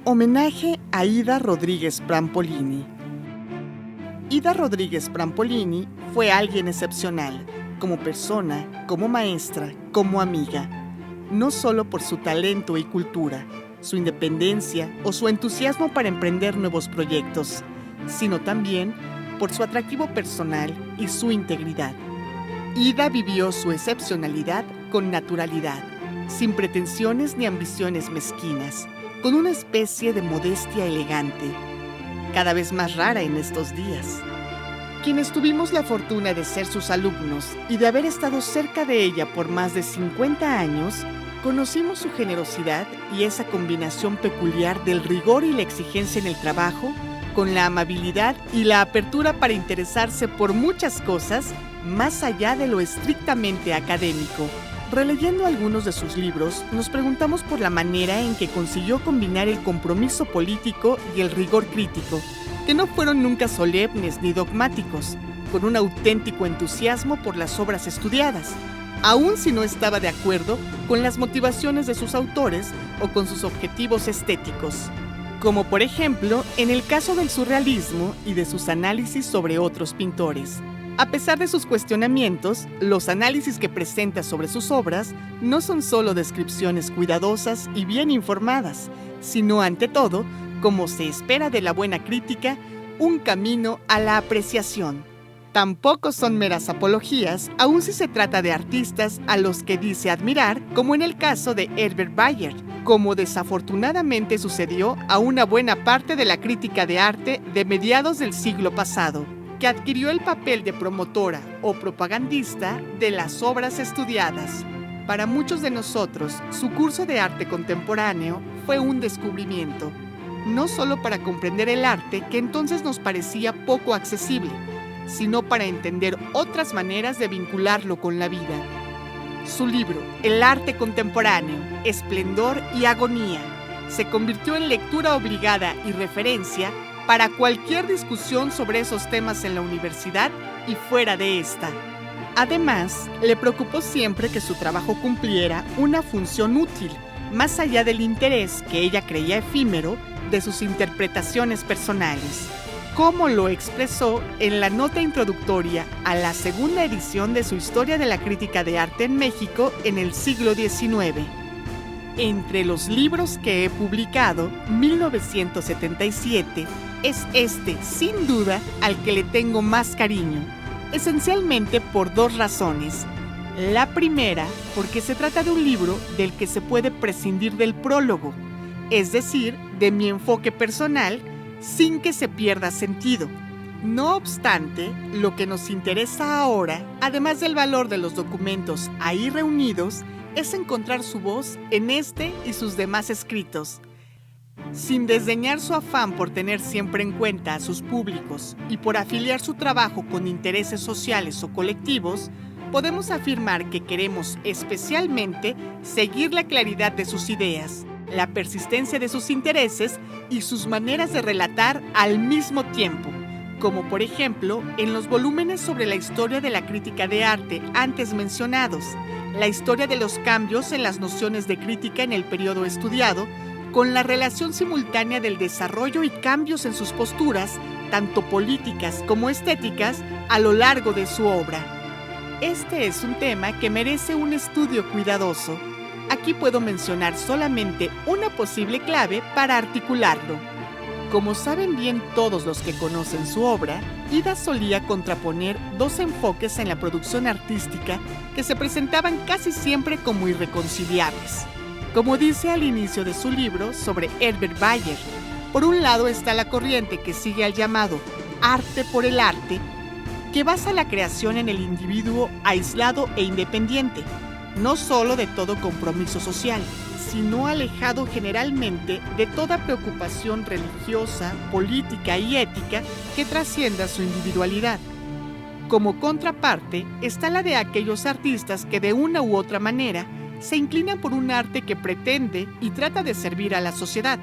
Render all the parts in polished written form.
Homenaje a Ida Rodríguez Prampolini. Ida Rodríguez Prampolini fue alguien excepcional, como persona, como maestra, como amiga, no solo por su talento y cultura, su independencia o su entusiasmo para emprender nuevos proyectos, sino también por su atractivo personal y su integridad. Ida vivió su excepcionalidad con naturalidad, sin pretensiones ni ambiciones mezquinas, con una especie de modestia elegante, cada vez más rara en estos días. Quienes tuvimos la fortuna de ser sus alumnos y de haber estado cerca de ella por más de 50 años, conocimos su generosidad y esa combinación peculiar del rigor y la exigencia en el trabajo, con la amabilidad y la apertura para interesarse por muchas cosas más allá de lo estrictamente académico. Releyendo algunos de sus libros, nos preguntamos por la manera en que consiguió combinar el compromiso político y el rigor crítico, que no fueron nunca solemnes ni dogmáticos, con un auténtico entusiasmo por las obras estudiadas, aun si no estaba de acuerdo con las motivaciones de sus autores o con sus objetivos estéticos, como por ejemplo en el caso del surrealismo y de sus análisis sobre otros pintores. A pesar de sus cuestionamientos, los análisis que presenta sobre sus obras no son solo descripciones cuidadosas y bien informadas, sino ante todo, como se espera de la buena crítica, un camino a la apreciación. Tampoco son meras apologías, aun si se trata de artistas a los que dice admirar, como en el caso de Herbert Bayer, como desafortunadamente sucedió a una buena parte de la crítica de arte de mediados del siglo pasado, que adquirió el papel de promotora o propagandista de las obras estudiadas. Para muchos de nosotros, su curso de arte contemporáneo fue un descubrimiento, no solo para comprender el arte que entonces nos parecía poco accesible, sino para entender otras maneras de vincularlo con la vida. Su libro, El arte contemporáneo, esplendor y agonía, se convirtió en lectura obligada y referencia para cualquier discusión sobre esos temas en la universidad y fuera de esta. Además, le preocupó siempre que su trabajo cumpliera una función útil, más allá del interés que ella creía efímero de sus interpretaciones personales, como lo expresó en la nota introductoria a la segunda edición de su Historia de la Crítica de Arte en México en el siglo XIX. Entre los libros que he publicado, 1977, es este, sin duda, al que le tengo más cariño, esencialmente por dos razones. La primera, porque se trata de un libro del que se puede prescindir del prólogo, es decir, de mi enfoque personal, sin que se pierda sentido. No obstante, lo que nos interesa ahora, además del valor de los documentos ahí reunidos, es encontrar su voz en este y sus demás escritos. Sin desdeñar su afán por tener siempre en cuenta a sus públicos y por afiliar su trabajo con intereses sociales o colectivos, podemos afirmar que queremos especialmente seguir la claridad de sus ideas, la persistencia de sus intereses y sus maneras de relatar al mismo tiempo, como por ejemplo en los volúmenes sobre la historia de la crítica de arte antes mencionados, la historia de los cambios en las nociones de crítica en el periodo estudiado, con la relación simultánea del desarrollo y cambios en sus posturas, tanto políticas como estéticas, a lo largo de su obra. Este es un tema que merece un estudio cuidadoso. Aquí puedo mencionar solamente una posible clave para articularlo. Como saben bien todos los que conocen su obra, Ida solía contraponer dos enfoques en la producción artística que se presentaban casi siempre como irreconciliables. Como dice al inicio de su libro sobre Herbert Bayer, por un lado está la corriente que sigue al llamado arte por el arte, que basa la creación en el individuo aislado e independiente, no solo de todo compromiso social, sino alejado generalmente de toda preocupación religiosa, política y ética que trascienda su individualidad. Como contraparte está la de aquellos artistas que de una u otra manera se inclinan por un arte que pretende y trata de servir a la sociedad.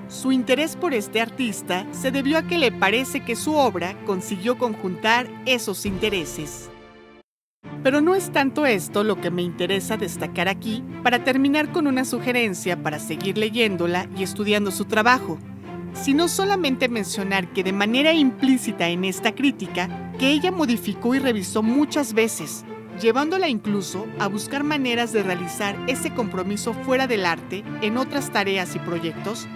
Su interés por este artista se debió a que le parece que su obra consiguió conjuntar esos intereses. Pero no es tanto esto lo que me interesa destacar aquí para terminar con una sugerencia para seguir leyéndola y estudiando su trabajo, sino solamente mencionar que de manera implícita en esta crítica, que ella modificó y revisó muchas veces, llevándola incluso a buscar maneras de realizar ese compromiso fuera del arte en otras tareas y proyectos,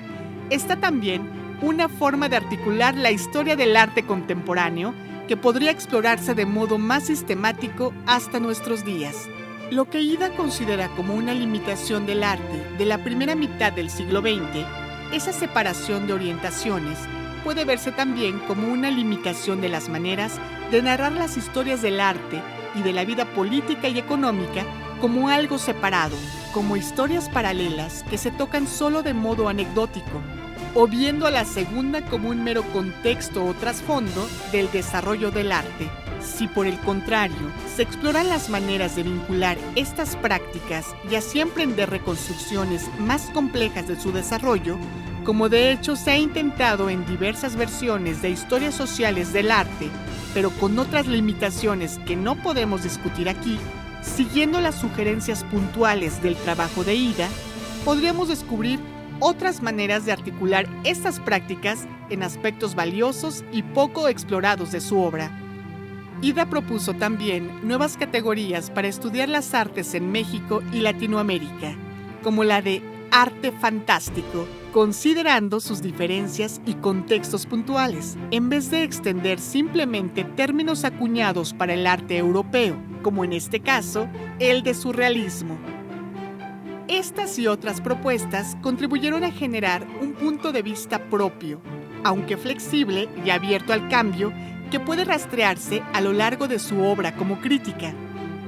está también una forma de articular la historia del arte contemporáneo que podría explorarse de modo más sistemático hasta nuestros días. Lo que Ida considera como una limitación del arte de la primera mitad del siglo XX, esa separación de orientaciones, puede verse también como una limitación de las maneras de narrar las historias del arte y de la vida política y económica como algo separado, como historias paralelas que se tocan solo de modo anecdótico, o viendo a la segunda como un mero contexto o trasfondo del desarrollo del arte. Si por el contrario se exploran las maneras de vincular estas prácticas y así emprender reconstrucciones más complejas de su desarrollo, como de hecho se ha intentado en diversas versiones de historias sociales del arte, pero con otras limitaciones que no podemos discutir aquí, siguiendo las sugerencias puntuales del trabajo de Ida, podríamos descubrir otras maneras de articular estas prácticas en aspectos valiosos y poco explorados de su obra. Ida propuso también nuevas categorías para estudiar las artes en México y Latinoamérica, como la de arte fantástico, considerando sus diferencias y contextos puntuales, en vez de extender simplemente términos acuñados para el arte europeo, como en este caso, el de surrealismo. Estas y otras propuestas contribuyeron a generar un punto de vista propio, aunque flexible y abierto al cambio, que puede rastrearse a lo largo de su obra como crítica.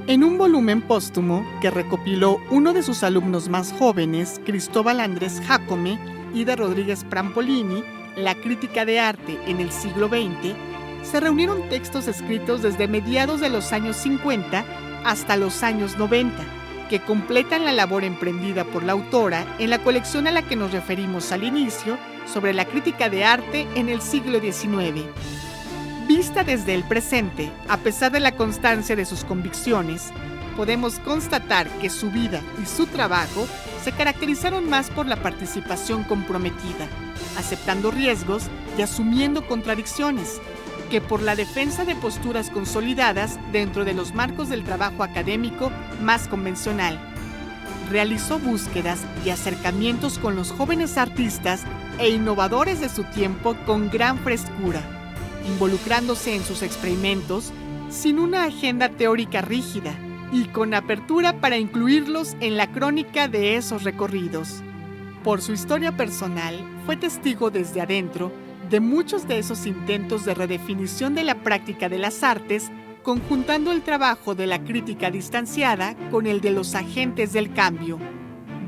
En un volumen póstumo que recopiló uno de sus alumnos más jóvenes, Cristóbal Andrés Jácome, Ida Rodríguez Prampolini, La crítica de arte en el siglo XX, se reunieron textos escritos desde mediados de los años 50 hasta los años 90, que completan la labor emprendida por la autora en la colección a la que nos referimos al inicio sobre la crítica de arte en el siglo XIX. Vista desde el presente, a pesar de la constancia de sus convicciones, podemos constatar que su vida y su trabajo se caracterizaron más por la participación comprometida, aceptando riesgos y asumiendo contradicciones, que por la defensa de posturas consolidadas dentro de los marcos del trabajo académico más convencional. Realizó búsquedas y acercamientos con los jóvenes artistas e innovadores de su tiempo con gran frescura, involucrándose en sus experimentos sin una agenda teórica rígida y con apertura para incluirlos en la crónica de esos recorridos. Por su historia personal, fue testigo desde adentro de muchos de esos intentos de redefinición de la práctica de las artes, conjuntando el trabajo de la crítica distanciada con el de los agentes del cambio.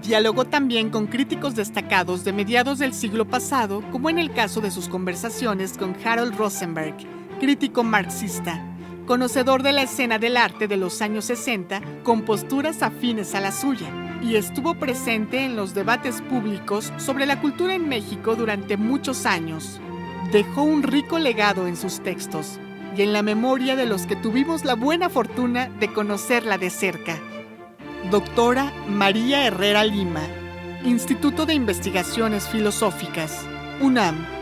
Dialogó también con críticos destacados de mediados del siglo pasado, como en el caso de sus conversaciones con Harold Rosenberg, crítico marxista, conocedor de la escena del arte de los años 60 con posturas afines a la suya, y estuvo presente en los debates públicos sobre la cultura en México durante muchos años. Dejó un rico legado en sus textos y en la memoria de los que tuvimos la buena fortuna de conocerla de cerca. Doctora María Herrera Lima, Instituto de Investigaciones Filosóficas, UNAM.